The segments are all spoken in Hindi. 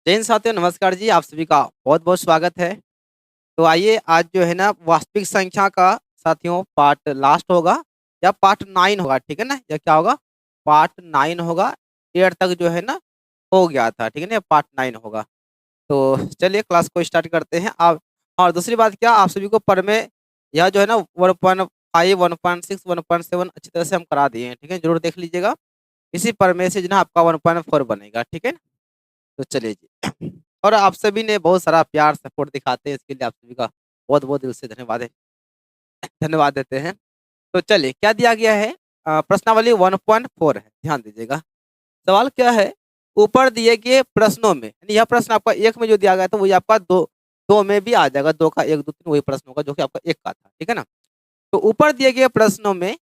जय हिंद साथियों, नमस्कार जी। आप सभी का बहुत-बहुत स्वागत है। तो आइए आज जो है ना वास्तविक संख्या का साथियों पार्ट लास्ट होगा या पार्ट 9 होगा, ठीक है ना? या क्या होगा? पार्ट 9 होगा। 8 तक जो है ना हो गया था, ठीक है ना? पार्ट 9 होगा। तो चलिए क्लास को स्टार्ट करते हैं। आप और दूसरी बात क्या आप सभी को प्रमेय यह जो है ना 1.5, 1.6, 1.7 अच्छी तरह से हम करा दिए हैं, ठीक है? ज़रूर देख लीजिएगा। इसी प्रमेय से जो है ना आपका 1.4 बनेगा, ठीक है ना? तो चलिए जी। और आप सभी ने बहुत सारा प्यार सपोर्ट दिखाते हैं इसके लिए आप सभी का बहुत-बहुत दिल से धन्यवाद है धन्यवाद देते हैं। तो चलिए क्या दिया गया है प्रश्नावली 1.4 है, ध्यान दीजिएगा। सवाल क्या है? ऊपर दिए गए प्रश्नों में यानी यह प्रश्न आपका 1 में जो दिया गया था वही आपका 2 में भी आ जाएगा। 2 का 1, 2, 3 वही प्रश्न होगा जो कि आपका 1 का था, ठीक है ना? तो ऊपर दिए गए प्रश्नों में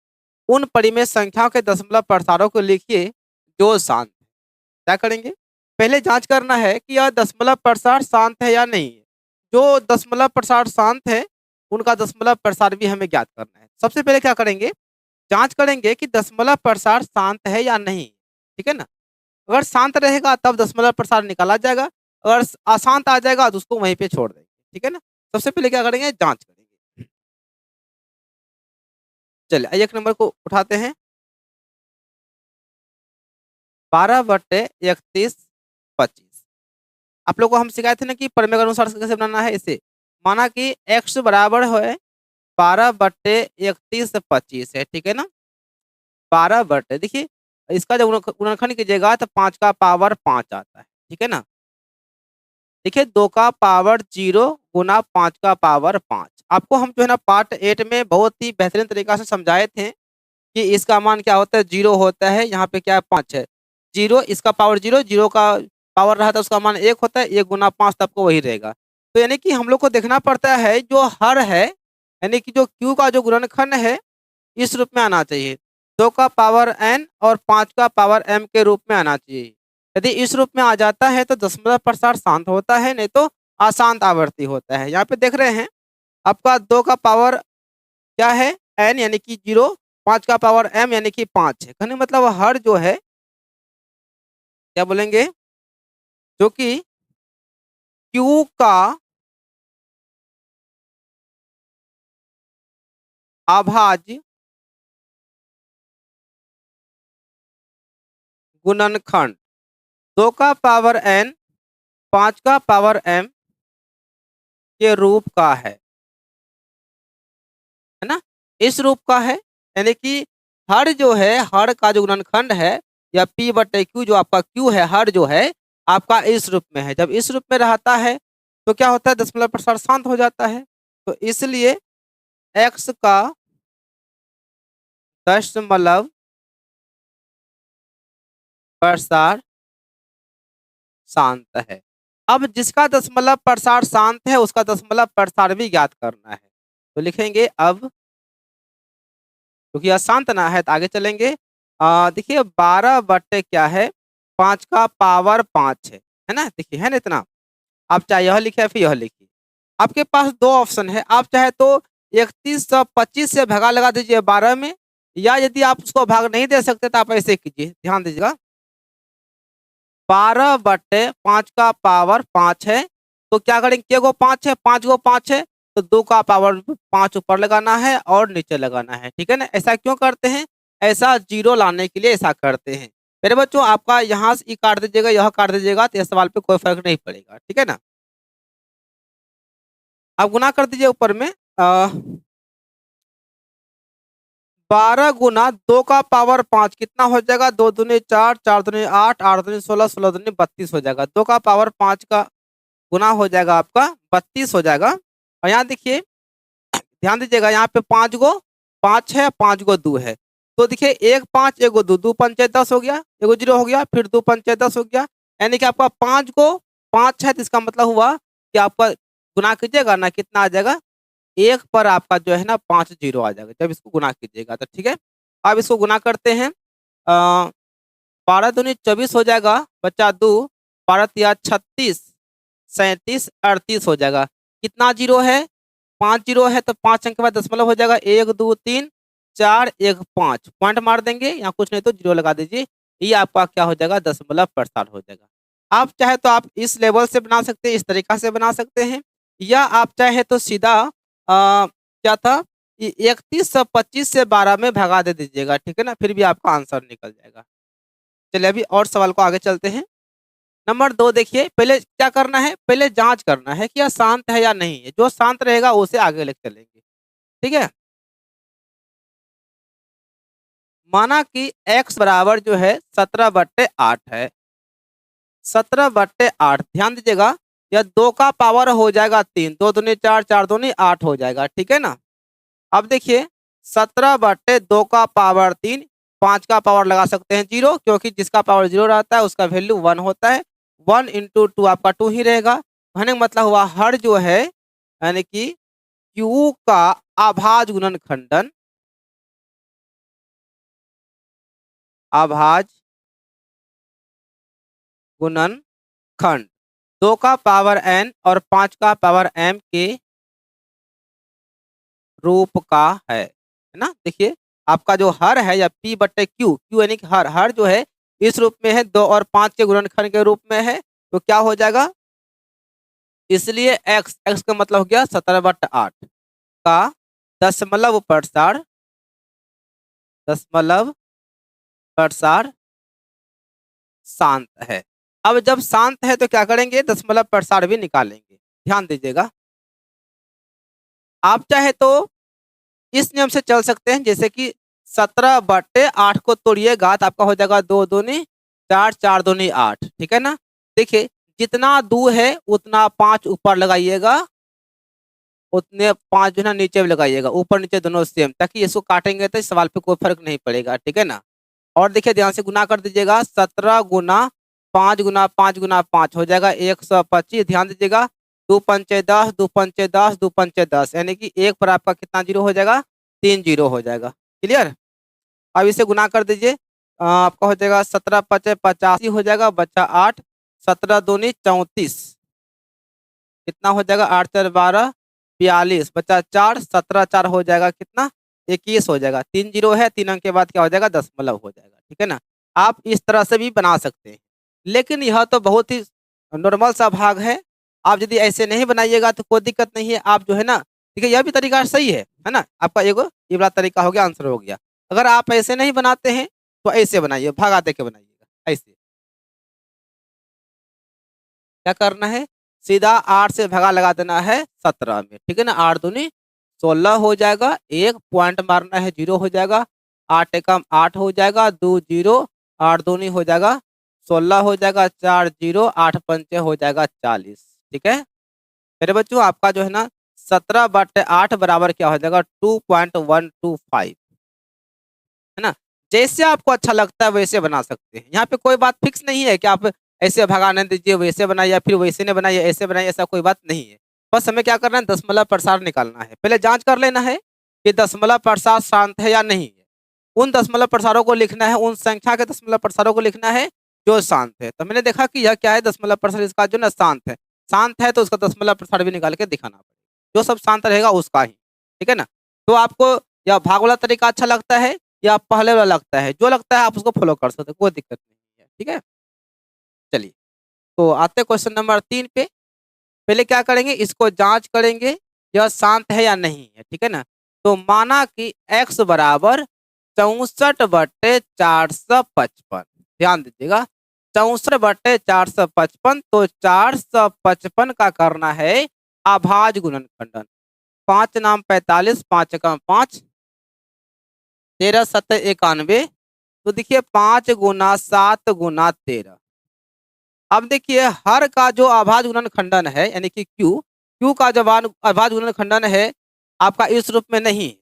उन परिमेय संख्याओं के दशमलव प्रसारों को लिखिए जो शांत है। क्या करेंगे? पहले जाँच करना है कि यह दशमलव प्रसार शांत है या नहीं है। जो दशमलव प्रसार शांत है, उनका दशमलव प्रसार भी हमें ज्ञात करना है। सबसे पहले क्या करेंगे? जाँच करेंगे कि दशमलव प्रसार शांत है या नहीं, ठीक है ना? अगर शांत रहेगा तब दशमलव प्रसार निकाला जाएगा, अगर अशांत आ जाएगा तो उसको वहीं पे छोड़ देंगे, ठीक है ना? सबसे पहले क्या करेंगे? जाँच करेंगे। चलिए 1 नंबर को उठाते हैं। 12/31 आप लोग को हम सिखाए थे ना कि प्रमेय के अनुसार कैसे बनाना है इसे। माना कि x बराबर है 12/31 है, ठीक है ना? 12 बटे देखिए इसका जब गुणनखंड कीजिएगा तो 5 का पावर 5 आता है, ठीक है ना? देखिए 2 का पावर 0 गुना 5 का पावर 5 आपको हम जो है ना पार्ट 8 में बहुत ही बेहतरीन तरीका से समझाए थे कि इसका मान क्या होता है 0 होता है, यहाँ पे क्या है 5 है। 0 इसका पावर 0, 0 का पावर रहा था उसका मान 1 होता है, 1 गुना 5 तो आपको वही रहेगा। तो यानी कि हम लोग को देखना पड़ता है जो हर है, यानी कि जो q का जो गुणनखंड है, इस रूप में आना चाहिए। 2 का पावर n और 5 का पावर m के रूप में आना चाहिए। यदि इस रूप में आ जाता है तो दशमलव प्रसार शांत होता है, नहीं तो अशांत आवर्ती होता है। यहाँ पे देख रहे हैं आपका 2 का पावर क्या है n यानी कि 0, 5 का पावर m यानी कि 5 है। कहने का मतलब हर जो है क्या बोलेंगे जो कि q का अभाज्य गुणनखंड 2 का पावर n 5 का पावर m के रूप का है ना? इस रूप का है यानी कि हर जो है हर का जो गुणनखंड है या p बटे q जो आपका q है हर जो है आपका इस रूप में है। जब इस रूप में रहता है तो क्या होता है दशमलव प्रसार शांत हो जाता है। तो इसलिए x का दशमलव प्रसार शांत है। अब जिसका दशमलव प्रसार शांत है उसका दशमलव प्रसार भी ज्ञात करना है। तो लिखेंगे अब क्योंकि अशांत ना है तो आगे चलेंगे। देखिए 12 बट्टे क्या है 5 का पावर 5 है ना? देखिए है ना इतना। आप चाहे यह लिखे या फिर यह लिखिए। आपके पास 2 ऑप्शन है, आप चाहे तो 3125 से भगा लगा दीजिए 12 में, या यदि आप उसको भाग नहीं दे सकते तो आप ऐसे कीजिए, ध्यान दीजिएगा। 12 बट्टे 5 का पावर 5 है, तो क्या करेंगे के गो 5 है, 5 गो 5 है, तो 2 का पावर 5 ऊपर लगाना है और नीचे लगाना है, ठीक है ना? ऐसा क्यों करते हैं? ऐसा 0 लाने के लिए ऐसा करते हैं। मेरे बच्चों आपका यहाँ से काट दीजिएगा, यह काट दीजिएगा तो इस सवाल पे कोई फर्क नहीं पड़ेगा, ठीक है ना? आप गुना कर दीजिए ऊपर में 12 गुना 2 का पावर 5 कितना हो जाएगा? 2 दूनी 4, 4 दूनी 8, 8 दूनी 16, 16 दूनी 32 हो जाएगा। 2 का पावर 5 का गुना हो जाएगा आपका 32 हो जाएगा। और यहाँ देखिए ध्यान दीजिएगा यहाँ पे 5 गो 5 है, 5 गो 2 है। तो देखिए 1 5 1 गो 2, 2 पंचे 10 हो गया, 1 0 हो गया, फिर 2 पंचे 10 हो गया। यानी कि आपका 5 गो 5 है, तो इसका मतलब हुआ कि आपका गुना कीजिएगा ना कितना आ जाएगा? 1 पर आपका जो है ना 5 0 आ जाएगा जब इसको गुना कीजिएगा तो, ठीक है? अब इसको गुना करते हैं। 12 दूनी 24 हो जाएगा, बचा 2, 12 तिया 36, 37, 38 हो जाएगा। कितना 0 है? 5 0 है, तो 5 अंक के बाद दशमलव हो जाएगा 1 2 3 4 1 5 पॉइंट मार देंगे, यहाँ कुछ नहीं तो 0 लगा दीजिए। ये आपका क्या हो जाएगा? दशमलव प्रसार हो जाएगा। आप चाहे तो आप इस लेवल से बना सकते हैं, इस तरीका से बना सकते हैं, या आप चाहे तो सीधा क्या था 31 से 25 से 12 में भगा दे दीजिएगा, ठीक है ना? फिर भी आपका आंसर निकल जाएगा। चलिए अभी और सवाल को आगे चलते हैं। नंबर 2 देखिए, पहले क्या करना है, पहले जाँच करना है कि यह शांत है या नहीं है। जो शांत रहेगा उसे आगे लेके चलेंगे, ठीक है? माना कि x बराबर जो है 17/8 है। 17/8 ध्यान दीजिएगा, यह 2 का पावर हो जाएगा 3, 2 दूनी 4, 4 दूनी 8 हो जाएगा, ठीक है ना? अब देखिए 17/2 का पावर 3, 5 का पावर लगा सकते हैं 0, क्योंकि जिसका पावर 0 रहता है उसका वैल्यू 1 होता है। 1 इंटू 2 आपका 2 ही रहेगा। कहने का मतलब हुआ हर जो है यानी कि Q का अभाज्य गुणनखंडन, अभाज्य गुणनखंड 2 का पावर n और 5 का पावर m के रूप का है ना? देखिए आपका जो हर है या P बटे Q, Q यानी कि हर, हर जो है इस रूप में है, 2 और 5 के गुणनखंड के रूप में है, तो क्या हो जाएगा? इसलिए x का मतलब हो गया 17/8 का दशमलव प्रसार, दशमलव प्रसार शांत है। अब जब शांत है तो क्या करेंगे? दशमलव प्रसार भी निकालेंगे। ध्यान दीजिएगा। आप चाहे तो इस नियम से चल सकते हैं, जैसे कि 17/8 को तोड़िए, घात आपका हो जाएगा 2 दूनी 4, 4 दूनी 8, ठीक है ना? देखिए जितना 2 है उतना 5 ऊपर लगाइएगा, उतने 5 जो है ना नीचे भी लगाइएगा, ऊपर नीचे दोनों सेम, ताकि इसको काटेंगे तो इस सवाल पे कोई फर्क नहीं पड़ेगा, ठीक है ना? और देखिए ध्यान से गुना कर दीजिएगा, 17 गुना 5 गुना 5 गुना 5 हो जाएगा 125। ध्यान दीजिएगा, 2 पंचे 10, 2 पंचे 10, 2 पंचे 10, यानी कि एक पर आपका कितना जीरो हो जाएगा? 3 जीरो हो जाएगा। क्लियर? अब इसे गुना कर दीजिए, आपका हो जाएगा 17 पचे 85 हो जाएगा, बचा 8, 17 दूनी 34, कितना हो जाएगा? 8 4 12, 42, बचा 4, 17 4 हो जाएगा कितना? 21 हो जाएगा। 3 जीरो है, 3 अंक के बाद क्या हो जाएगा? दशमलव हो जाएगा, ठीक है ना? आप इस तरह से भी बना सकते हैं, लेकिन यह तो बहुत ही नॉर्मल सा भाग है। आप यदि ऐसे नहीं बनाइएगा तो कोई दिक्कत नहीं है। आप जो है ना, देखिए यह भी तरीका सही है ना? आपका एगो ये वाला तरीका हो गया, आंसर हो गया। अगर आप ऐसे नहीं बनाते हैं तो ऐसे बनाइए, भगा दे के बनाइएगा ऐसे। क्या करना है? सीधा 8 से भगा लगा देना है 17 में, ठीक है ना? 8 दूनी 16 हो जाएगा, एक पॉइंट मारना है, 0 हो जाएगा, 8 एकम 8 हो जाएगा, 2 जीरो, 8 दूनी हो जाएगा 16 हो जाएगा, 4 जीरो, 8 पंचे हो जाएगा 40, ठीक है? मेरे बच्चों आपका जो है ना 17/8 बराबर क्या हो जाएगा? 2.125, है ना? जैसे आपको अच्छा लगता है वैसे बना सकते हैं। यहाँ पे कोई बात फिक्स नहीं है कि आप ऐसे भगाने दीजिए, वैसे बनाइए, या फिर वैसे नहीं बनाइए, ऐसे बनाइए, ऐसा कोई बात नहीं है। बस हमें क्या करना है? दशमलव प्रसार निकालना है। पहले जाँच कर लेना है कि दशमलव प्रसार शांत है या नहीं है। उन दशमलव प्रसारों को लिखना है, उन संख्या के दशमलव प्रसारों को लिखना है जो शांत है। तो मैंने देखा कि यह क्या है? दशमलव प्रसार इसका जो ना शांत है। शांत है तो उसका दशमलव प्रसार भी निकाल के दिखाना पड़ेगा। जो सब शांत रहेगा उसका ही, ठीक है ना? तो आपको यह भाग वाला तरीका अच्छा लगता है या पहले वाला लगता है? जो लगता है आप उसको फॉलो कर सकते हैं, कोई दिक्कत नहीं है, ठीक है? चलिए, तो आते हैं क्वेश्चन नंबर 3 पे। पहले क्या करेंगे? इसको जाँच करेंगे, यह शांत है या नहीं है, ठीक है ना? तो माना कि x बराबर 64/455, ध्यान दीजिएगा, 64/455, तो 455 का करना है अभाज्य गुणनखंडन। 5 नाम 45, 5 एकम 5, 13 सत्ते 91, तो देखिए 5 गुना 7 गुना 13। अब देखिए हर का जो अभाज्य गुणनखंडन है यानी कि क्यू का जब अभाज्य गुणनखंडन है आपका इस रूप में नहीं है।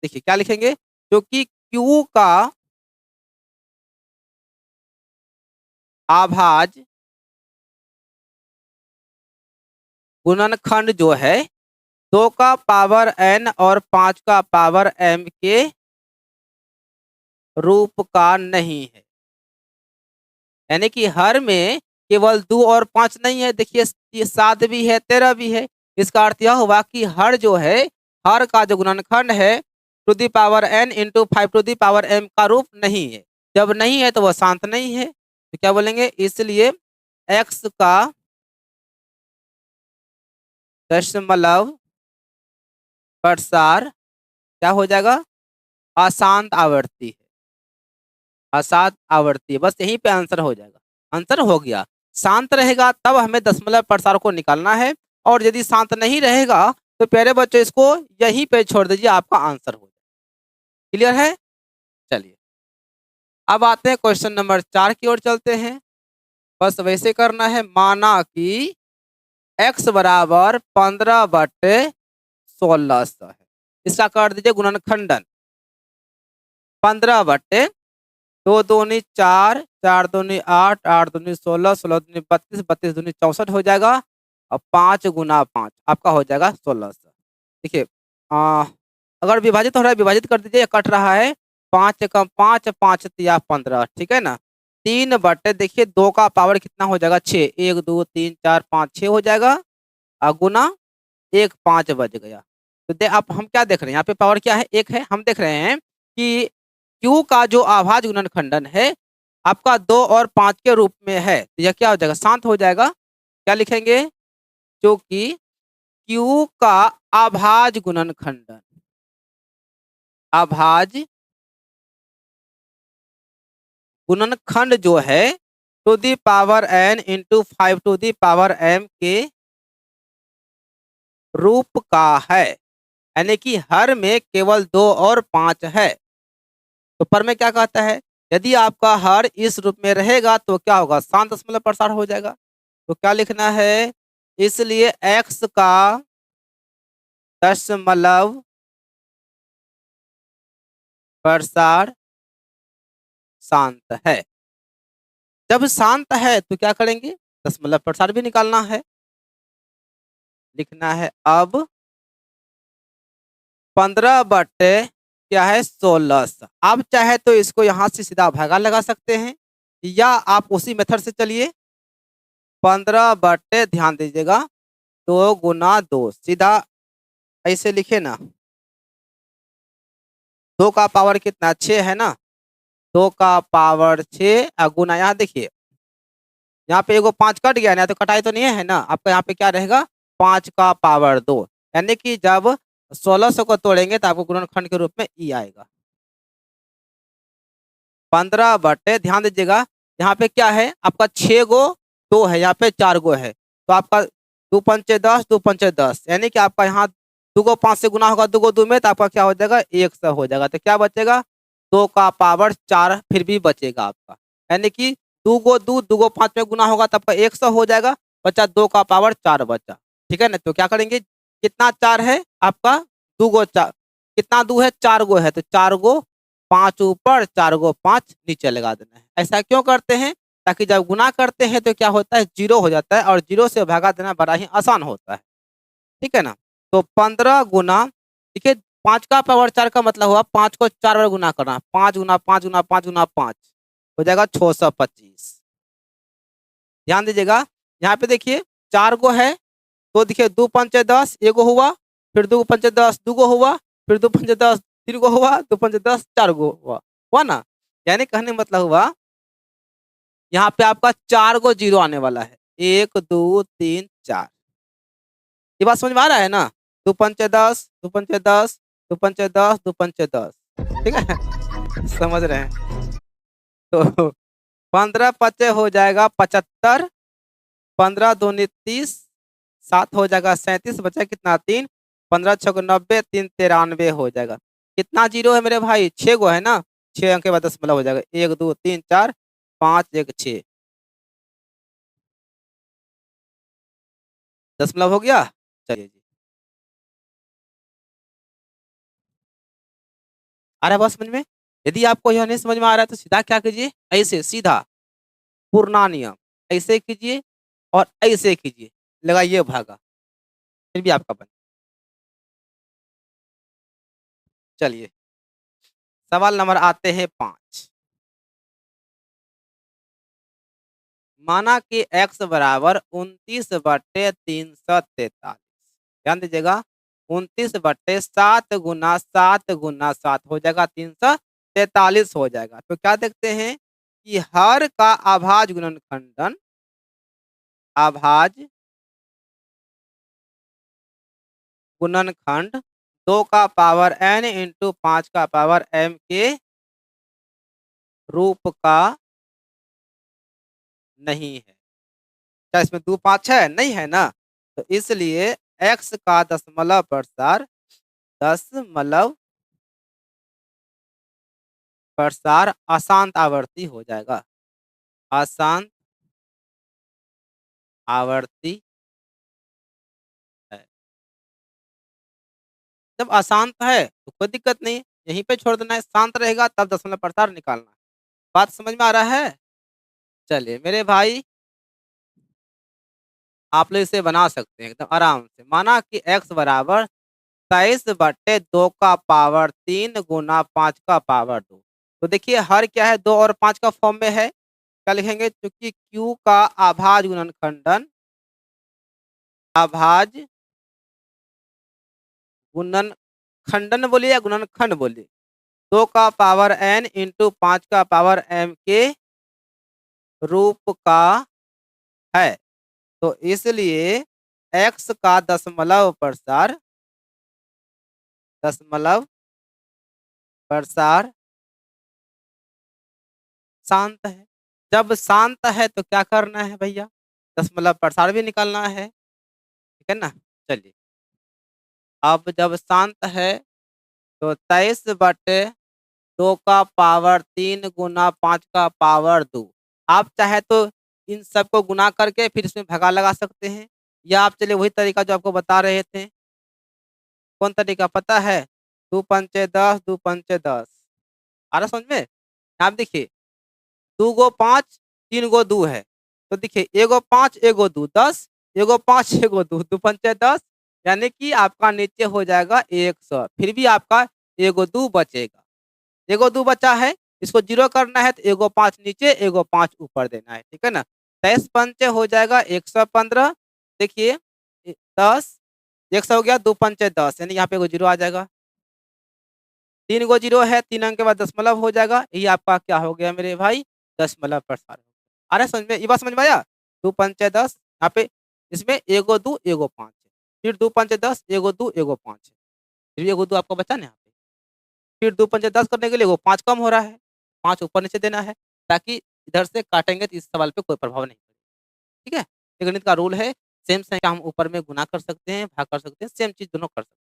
देखिए क्या लिखेंगे? क्योंकि क्यू का अभाज्य गुणनखंड जो है 2 का पावर n और 5 का पावर m के रूप का नहीं है। यानी कि हर में केवल 2 और 5 नहीं है, देखिए ये 7 भी है, 13 भी है। इसका अर्थ यह हुआ कि हर जो है, हर का जो गुणनखंड है to the power n into 5 to the power m का रूप नहीं है। जब नहीं है तो वह शांत नहीं है। तो क्या बोलेंगे? इसलिए x का दशमलव प्रसार क्या हो जाएगा, अशांत आवृत्ति है, अशांत आवृत्ति, बस यहीं पे आंसर हो जाएगा। आंसर हो गया। शांत रहेगा तब हमें दशमलव प्रसार को निकालना है, और यदि शांत नहीं रहेगा तो प्यारे बच्चों इसको यहीं पे छोड़ दीजिए, आपका आंसर हो जाएगा। क्लियर है? चलिए अब आते हैं क्वेश्चन नंबर 4 की ओर चलते हैं। बस वैसे करना है, माना कि x बराबर 15/1600 है, इसका कर दीजिए गुणनखंडन। 15/, 2 दूनी 4, 4 दूनी 8, 8 दूनी 16, 16 दूनी 32, 32 दूनी 64 हो जाएगा, और 5 गुना 5 आपका हो जाएगा 1600। देखिए अगर विभाजित हो रहा है विभाजित कर दीजिए, कट रहा है 5 कम 5, 5 तिया 15, ठीक है ना। 3/, देखिए 2 का पावर कितना हो जाएगा 6, 1 2 3 4 5 6 हो जाएगा, और गुना 1 5 बच गया। तो आप हम क्या देख रहे हैं, यहाँ पे पावर क्या है 1 है। हम देख रहे हैं कि Q का जो आभाज्य गुणनखंडन है आपका 2 और 5 के रूप में है, तो यह क्या हो जाएगा, शांत हो जाएगा। क्या लिखेंगे, जो कि Q का आभाज्य गुणनखंडन, आभाज्य गुणनखंड जो है to the power n into 5 to the power m के रूप का है, यानी कि हर में केवल 2 और 5 है। तो पर में क्या कहता है, यदि आपका हर इस रूप में रहेगा तो क्या होगा, शांत दशमलव प्रसार हो जाएगा। तो क्या लिखना है, इसलिए x का दशमलव प्रसार शांत है। जब शांत है तो क्या करेंगे, दशमलव प्रसार भी निकालना है। लिखना है अब 15/, क्या है 1600। आप चाहे तो इसको यहां से सीधा भागा लगा सकते हैं, या आप उसी मेथड से चलिए। 15/, ध्यान दीजिएगा 2 गुना 2, सीधा ऐसे लिखे ना। 2 का पावर कितना 6 है ना, 2 का पावर 6, गुना यहाँ देखिए यहाँ पे एगो 5 कट गया ना, तो कटाई तो नहीं है ना, आपका यहाँ पे क्या रहेगा 5 का पावर 2, यानी कि जब 1600 को तोड़ेंगे तो आपको गुणनखंड के रूप में ई आएगा। 15/, ध्यान दीजिएगा यहाँ पे क्या है आपका 6 गो 2 है, यहाँ पे 4 गो है, तो आपका 2 पंचे 10, 2 पंचे 10, यानी कि आपका यहाँ 2 गो 5 से गुना होगा, 2 गो 2 में, तो आपका क्या हो जाएगा 100 हो जाएगा। तो क्या बचेगा, 2 का पावर 4 फिर भी बचेगा आपका, यानी कि 2 गो 2, 2 गो 5 में गुना होगा तो आपका 100 हो जाएगा, बचा 2 का पावर 4 बचा, ठीक है ना। तो क्या करेंगे, कितना 4 है आपका, 2 गो 4, कितना 2 है 4 गो है, तो 4 गो 5 ऊपर 4 गो 5 नीचे लगा देना है। ऐसा क्यों करते हैं, ताकि जब गुना करते हैं तो क्या होता है 0 हो जाता है, और 0 से भागा देना बड़ा ही आसान होता है, ठीक है ना। तो 15 गुना, देखिए 5 का पावर 4 का मतलब हुआ 5 को 4 बार गुना करना, 5 गुना 5 गुना 5 गुना 5 हो जाएगा 625। ध्यान दीजिएगा यहाँ पे देखिए 4 गो है, तो देखिए 2 पंचे 10 एगो हुआ, फिर 2 पंचे 10 2 गो हुआ, फिर 2 पंचे 10 3 गो हुआ, 2 पंचे 10 4 गो हुआ ना। यानी कहने का मतलब हुआ यहाँ पे आपका 4 गो 0 आने वाला है, 1 2 3 4। ये बात समझ में आ रहा है ना, 2 पंचे 10, 2 पंचे 10, 2 पंचे 10, 2 पंचे 10, ठीक है समझ रहे हैं। तो 15 पचे हो जाएगा 75, 15 दूनी 30, 7 हो जाएगा 37, बचा कितना 3, 15 6 90, 3 93 हो जाएगा। कितना 0 है मेरे भाई, 6 गो है ना, 6 अंक के बाद दशमलव हो जाएगा, 1 2 3 4 5 1 6, दशमलव हो गया। चलिए जी, आ रहा है बात समझ में। यदि आपको यह नहीं समझ में आ रहा है तो सीधा क्या कीजिए, ऐसे सीधा पूर्णा नियम ऐसे कीजिए और ऐसे कीजिए, लगाइए भागा, फिर भी आपका बन। चलिए सवाल नंबर आते हैं 5। माना कि x बराबर 29/343, ध्यान दीजिएगा 29/7 गुना 7 गुना 7 हो जाएगा 343 हो जाएगा। तो क्या देखते हैं कि हर का अभाज्य गुणनखंडन अभाज्य गुणनखंड 2 का पावर n इंटू 5 का पावर m के रूप का नहीं है। क्या इसमें 2 5 है? नहीं है ना। तो इसलिए x का दशमलव प्रसार अशांत आवर्ती हो जाएगा। अशांत आवर्ती है। जब अशांत है तो कोई दिक्कत नहीं, यहीं पे छोड़ देना है। शांत रहेगा तब दशमलव प्रसार निकालना है। बात समझ में आ रहा है? चलिए मेरे भाई, आप लोग इसे बना सकते हैं एकदम आराम से। माना कि x बराबर 23/2 का पावर 3 गुना 5 का पावर 2। तो देखिए हर क्या है, 2 और 5 का फॉर्म में है। क्या लिखेंगे? क्योंकि q का अभाज्य गुणनखंडन, अभाज्य गुणनखंडन बोलिए या गुणनखंड बोलिए, 2 का पावर n इंटू 5 का पावर m के रूप का है। तो इसलिए x का दशमलव प्रसार शांत है। जब शांत है तो क्या करना है भैया? दशमलव प्रसार भी निकालना है, ठीक है ना। चलिए, अब जब शांत है तो 23/2 का पावर 3 गुना 5 का पावर 2। आप चाहे तो इन सबको गुना करके फिर इसमें भगा लगा सकते हैं, या आप चलिए वही तरीका जो आपको बता रहे थे। कौन तरीका पता है? 2 पंचे 10, 2 पंचे 10। आ रहा समझ में? आप देखिए, 2 गो 5, 3 गो 2 है। तो देखिए एगो 5 एगो 2 10, एगो 5 एगो 2 2 पंचे 10, यानी कि आपका नीचे हो जाएगा 100। फिर भी आपका एगो 2 बचेगा। एगो 2 बचा है, इसको 0 करना है तो एगो 5 नीचे एगो 5 ऊपर देना है, ठीक है ना। 23 पंचे हो जाएगा 115। देखिए 10, 100 हो गया, 2 पंचे 10, यानी यहाँ पे एगो 0 आ जाएगा। 3 गो 0 है, 3 अंक के बाद दशमलव हो जाएगा। ये आपका क्या हो गया मेरे भाई? दशमलव प्रसार। आ रहा है समझ में? ये बात समझ में आया? 2 पंचे 10, यहाँ पे इसमें एगो 2 एगो 5 है। फिर 2 पंचे 10, एगो 2 एगो 5 है। फिर एगो 2 आपका बचा ना यहाँ पे। फिर 2 पंचे 10 करने के लिए एगो 5 कम हो रहा है, 5 ऊपर नीचे देना है, ताकि इधर से काटेंगे तो इस सवाल पे कोई प्रभाव नहीं पड़ेगा। ठीक है? ये गणित का रूल है। सेम संख्या हम ऊपर में गुना कर सकते हैं, भाग कर सकते हैं, सेम चीज़ दोनों कर सकते हैं।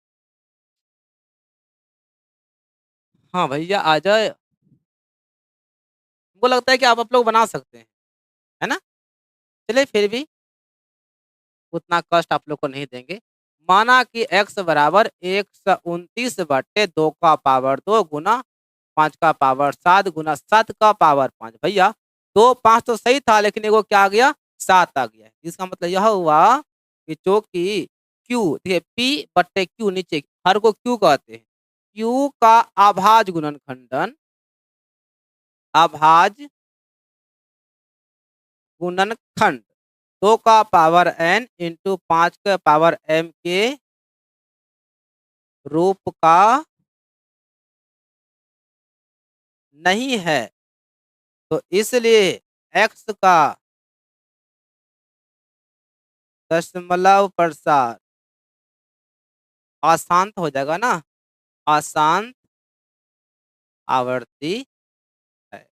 हाँ भैया आ जाए। हमको लगता है कि आप लोग बना सकते हैं, है ना? चलिए फिर भी उतना कष्ट आप लोग को नहीं देंगे। माना कि x बराबर 129/2 का पावर 2 गुना 5 का पावर 7 गुना 7 का पावर 5। भैया 2 5 तो सही था, लेकिन एगो क्या आ गया? 7 आ गया। इसका मतलब यह हुआ कि जो कि q, देखिए p/q नीचे हर को q कहते हैं। q का अभाज्य गुणनखंडन, अभाज्य गुणनखंड 2 का पावर n इंटू 5 का पावर m के रूप का नहीं है। तो इसलिए x का दशमलव प्रसार अशांत हो जाएगा ना, अशांत आवर्ती है।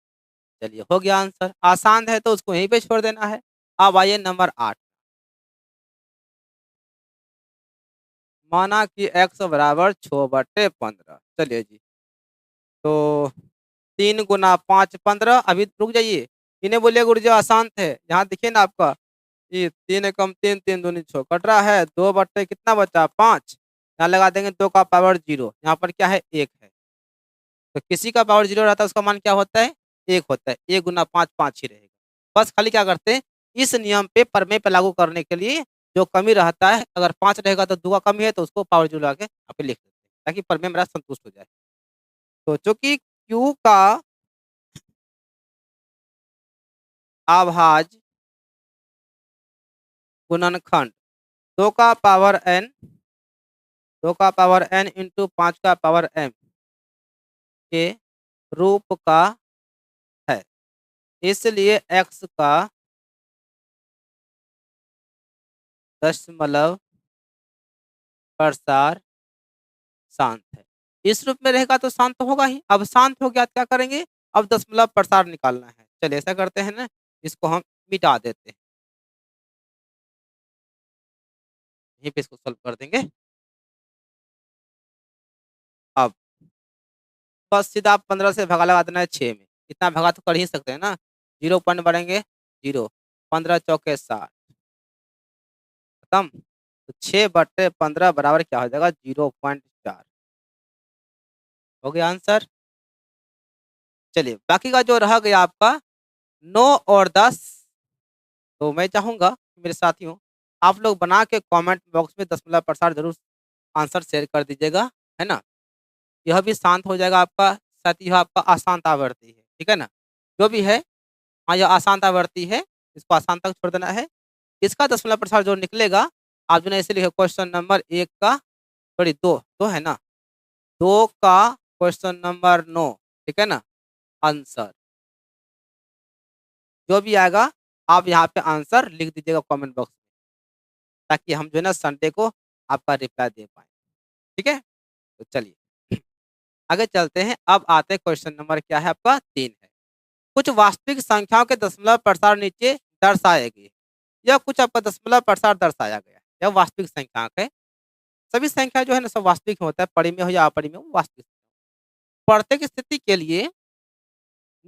चलिए हो गया आंसर। अशांत है तो उसको यहीं पे छोड़ देना है। अब आइए नंबर 8। माना कि x बराबर 6/15। चलिए जी, तो 3 गुना 5 15। अभी रुक जाइए, इन्हें बोलिए गुरु जी अशांत है। यहाँ देखिए ना आपका, ये 3 एकम 3, 3 दूनी 6 कट रहा है। 2 बट्टे कितना बचा? 5। यहाँ लगा देंगे 2 का पावर 0, यहाँ पर क्या है? 1 है। तो किसी का पावर 0 रहता है उसका मान क्या होता है? 1 होता है। 1 गुना 5 5 ही रहेगा। बस खाली क्या करते हैं, इस नियम पे प्रमेय पे लागू करने के लिए जो कमी रहता है, अगर 5 रहेगा तो 2 का कमी है तो उसको पावर 0 लगा के यहाँ पे लिख देते हैं, ताकि प्रमेय मेरा संतुष्ट हो जाए। तो चूंकि Q का अभाज्य गुणनखंड 2 का पावर n, 2 का पावर n इंटू 5 का पावर m के रूप का है, इसलिए x का दशमलव प्रसार शांत है। इस रूप में रहेगा तो शांत होगा ही। अब शांत हो गया तो क्या करेंगे? अब दशमलव प्रसार निकालना है। चलिए ऐसा करते हैं ना, इसको हम मिटा देते हैं। यहीं पे इसको सॉल्व कर देंगे। अब बस सीधा आप 15 से भगा लगा देना है 6 में। इतना भगा तो कर ही सकते हैं ना। 0 पॉइंट बढ़ेंगे 0, 15 चौके 60, खत्म। तो 6/15 बराबर क्या हो जाएगा? 0.4 हो गया आंसर। चलिए बाकी का जो रह गया आपका 9 और 10, तो मैं चाहूंगा मेरे साथियों, आप लोग बना के कमेंट बॉक्स में दशमलव प्रसार जरूर आंसर शेयर कर दीजिएगा, है ना। यह भी शांत हो जाएगा आपका, साथ ही यह आपका अशांत आवर्ती है, ठीक है ना। जो भी है, हाँ यह अशांत आवर्ती है, इसको अशांत तक छोड़ देना है। इसका दशमलव प्रसार जो निकलेगा, आप जो है इसे लिखे क्वेश्चन नंबर 1 का, सॉरी 2 2 है ना, 2 का क्वेश्चन नंबर 9, ठीक है ना, आंसर जो भी आएगा आप यहाँ पे आंसर लिख दीजिएगा कमेंट बॉक्स में, ताकि हम जो है ना संडे को आपका रिप्लाई दे पाए, ठीक है। तो चलिए आगे चलते हैं। अब आते हैं क्वेश्चन नंबर क्या है आपका 3 है। कुछ वास्तविक संख्याओं के दशमलव प्रसार नीचे दर्शाए गए। यह कुछ आपका दशमलव प्रसार दर्शाया गया है। यह वास्तविक संख्या है। सभी संख्या जो है ना सब वास्तविक होता है, परिमेय हो या अपरिमेय हो, वास्तविक। प्रत्येक स्थिति के लिए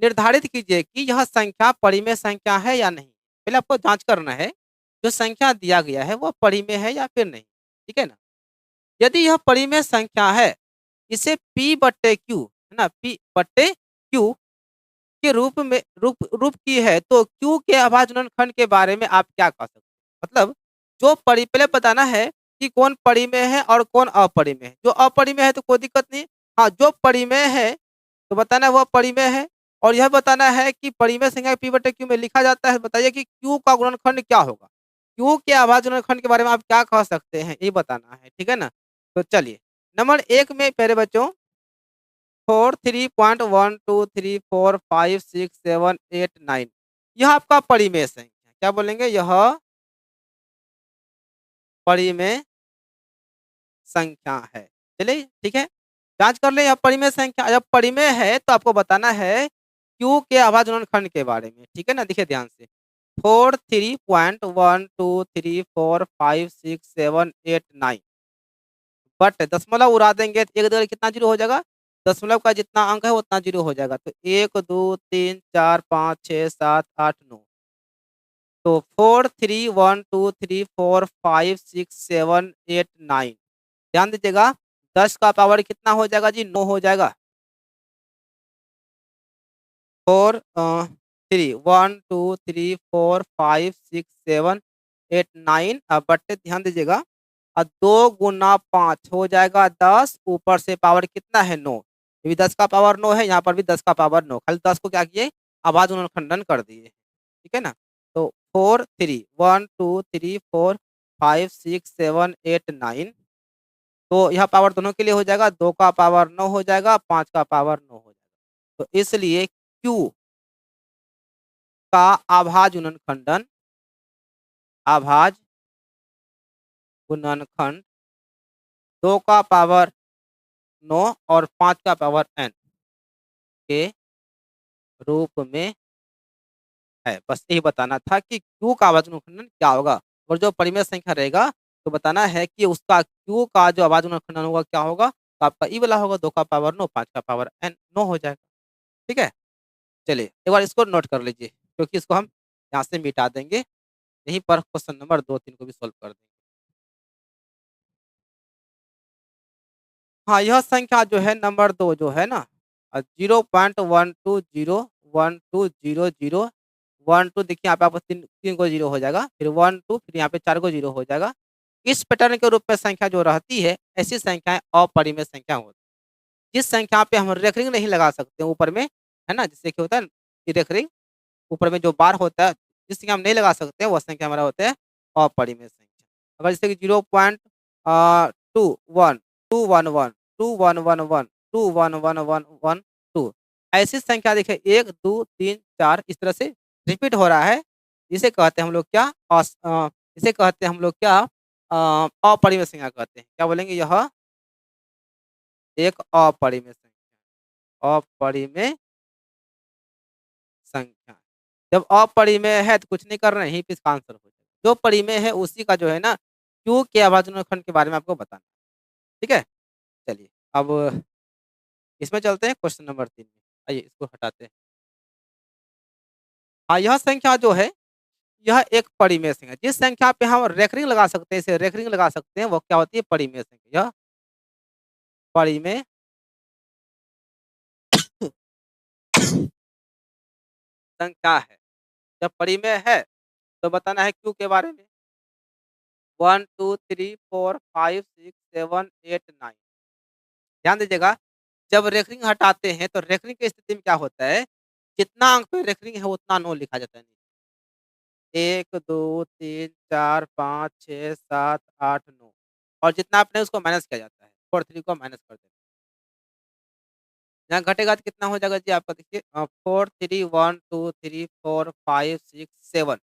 निर्धारित कीजिए कि यह संख्या परिमेय संख्या है या नहीं। पहले आपको जांच करना है, जो संख्या दिया गया है वो परिमेय है या फिर नहीं, ठीक है ना। यदि यह परिमेय संख्या है, इसे P/Q है ना, P/Q के रूप में रूप की है, तो Q के अभाज्य गुणनखंड के बारे में आप क्या कह सकते हैं? मतलब जो पहले बताना है कि कौन परिमेय है और कौन अपरिमेय है। जो अपरिमेय है तो कोई दिक्कत नहीं। हाँ, जो परिमेय है तो बताना है वह परिमेय है, और यह बताना है कि परिमेय संख्या P/Q में लिखा जाता है। बताइए कि Q का गुणनखंड क्या होगा। Q के अभाज्य गुणनखंड के बारे में आप क्या कह सकते हैं, ये बताना है, ठीक है ना। तो चलिए नंबर 1 में प्यारे बच्चों 4 3.1 2 3 4 5 6 7 8 9, यह आपका परिमेय संख्या, क्या बोलेंगे, यह परिमेय संख्या है। चलिए ठीक है, जांच कर ले। यह परिमेय संख्या जब परिमेय है तो आपको बताना है क्यू के अभाज्य गुणनखंड के बारे में, ठीक है ना। देखिए ध्यान से 4 3.1 2 3 4 5 6 7 8 9, बट दशमलव उड़ा देंगे तो एक जगह कितना जीरो हो जाएगा, दशमलव का जितना अंक है उतना जीरो हो जाएगा। तो 1 2 3 4 5 6 7 8 9, तो 4 3 1 2 3 4 5 6 7 8 9, ध्यान दीजिएगा 10 का पावर कितना हो जाएगा जी, 9 हो जाएगा। 4 3 1 2 3 4 5 6 7 8 9, अब बट्टे ध्यान दीजिएगा, और 2 × 5 हो जाएगा 10, ऊपर से पावर कितना है 9, ये भी 10 का पावर 9 है, यहाँ पर भी 10 का पावर 9, खाली 10 को क्या किए अभाज्य गुणनखंडन कर दिए, ठीक है ना। तो 4 3 1 2 3 4 5 6 7 8 9, तो यह पावर दोनों के लिए हो जाएगा, 2 का पावर 9 हो जाएगा, 5 का पावर 9 हो जाएगा। तो इसलिए Q का अभाज्य गुणनखंड 2 का पावर 9 और 5 का पावर n के रूप में है। बस यही बताना था कि Q का अभाज्य गुणनखंड क्या होगा, और जो परिमेय संख्या रहेगा तो बताना है कि उसका Q का जो अभाज्य गुणनखंड होगा क्या होगा, तो आपका ई वाला होगा, 2 का पावर 9 5 का पावर n 9 हो जाएगा, ठीक है। चलिए एक बार इसको नोट कर लीजिए, क्योंकि इसको हम यहाँ से मिटा देंगे, यहीं पर क्वेश्चन नंबर 2 3 को भी सोल्व कर देंगे। हाँ, यह संख्या जो है नंबर 2 जो है ना, 0.1201200120 देखिए यहाँ पे आपको 3 को 0 हो जाएगा, फिर 1 2 फिर यहाँ पे 4 को 0 हो जाएगा। इस पैटर्न के रूप में संख्या जो रहती है, ऐसी संख्याएं अपरिमेय संख्या होती है। जिस संख्या पे हम रेखरिंग नहीं लगा सकते ऊपर में, है ना, जिससे क्या होता है कि रेखरिंग ऊपर में जो बार होता है, जिस संख्या हम नहीं लगा सकते वह संख्या हमारा होता है अपरिमेय संख्या। अगर जैसे कि 0.21 211 2111 211112, ऐसी संख्या देखिए 1 2 3 4 इस तरह से रिपीट हो रहा है, जिसे कहते हैं हम लोग क्या इसे कहते हैं हम लोग क्या अपरिमेय संख्या कहते हैं। क्या बोलेंगे? यह एक अपरिमेय संख्या, अपरिमेय संख्या। जब अपरिमेय है तो कुछ नहीं कर रहे हैं, यहीं पे इसका आंसर हो जाएगा। जो परिमेय है उसी का जो है ना क्यू के अभाज्य खंड के बारे में आपको बताना है। ठीक है? चलिए अब इसमें चलते हैं क्वेश्चन नंबर 3 में। आइए इसको हटाते हैं। हाँ, यह संख्या जो है यह एक परिमेय संख्या है। जिस संख्या पे हम रेखरिंग लगा सकते हैं, इसे रेखरिंग लगा सकते हैं, वो क्या होती है? परिमेय संख्या। यह परिमेय संख्या है। जब परिमेय है तो बताना है क्यू के बारे में। 1 2 3 4 5 6 7 8 9। ध्यान दीजिएगा, जब रेखरिंग हटाते हैं तो रेखरिंग की स्थिति में क्या होता है? जितना अंक पे रेखरिंग है उतना नो लिखा जाता है। 1 2 3 4 5 6 7 8 9 और जितना आपने उसको माइनस किया जाता है, 4 3 को माइनस कर देते हैं। यहाँ घटेगा तो कितना हो जाएगा जी आपका? देखिए 4 3 1 2 3 4 5 6 7।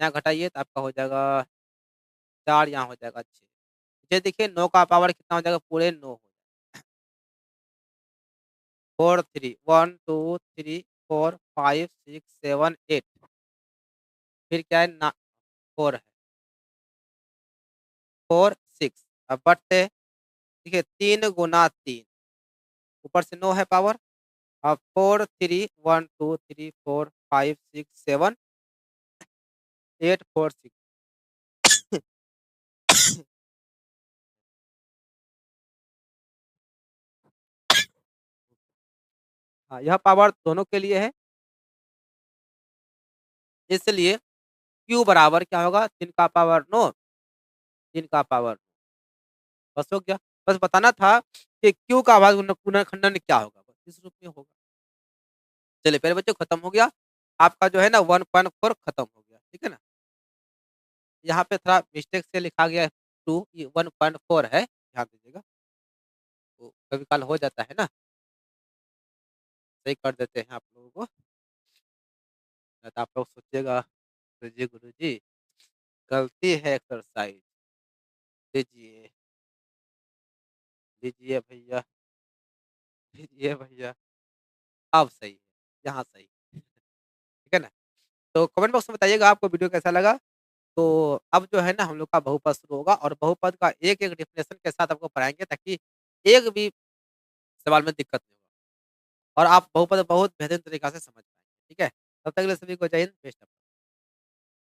यहाँ घटाइए तो आपका हो जाएगा 4, यहाँ हो जाएगा 6। ये देखिए 9 का पावर कितना हो जाएगा? पूरे 9 हो जाएगा। 4 3 1 2 3 4 5 6 7 8। फिर क्या है ना 4 है, 4 6। अब बट्टे देखिए 3 गुना 3, ऊपर से 9 है पावर। अब 4 3 1 2 3 4 5 6 7 8 4 6। हाँ, यह पावर दोनों के लिए है, इसलिए Q बराबर क्या होगा? 3 का पावर 9, 3 का पावर बस हो गया। बस बताना था कि Q का आवाज़ पुनर्खंडन क्या होगा? बस इस रूप में होगा। चलिए प्यारे बच्चों खत्म हो गया। आपका जो है ना 1.4 खत्म हो गया, ठीक है ना? यहाँ पे थोड़ा मिस्टेक से लिखा गया है 2, ये 1.4 है, ध्यान दीजिएगा। तो कभी-काल हो जाता है ना, सही कर देते हैं आप लोगों को। नहीं तो आप लोग सोचिएगा गुरुजी गलती है एक्सरसाइज। लीजिए, लीजिए भैया, लीजिए भैया। अब सही है, यहाँ सही है। ठीक है ना? तो कमेंट बॉक्स में बताइएगा आपको वीडियो कैसा लगा? तो अब जो है ना हम लोग का बहुपद शुरू होगा और बहुपद का एक-एक डेफिनेशन के साथ आपको पढ़ाएँगे ताकि एक भी सवाल में दिक्कत नहीं होगा और आप बहुपद बहुत बेहतरीन तरीका से समझ पाएँगे। ठीक है? तब तक के लिए सभी को जय हिंद, बेस्ट ऑफ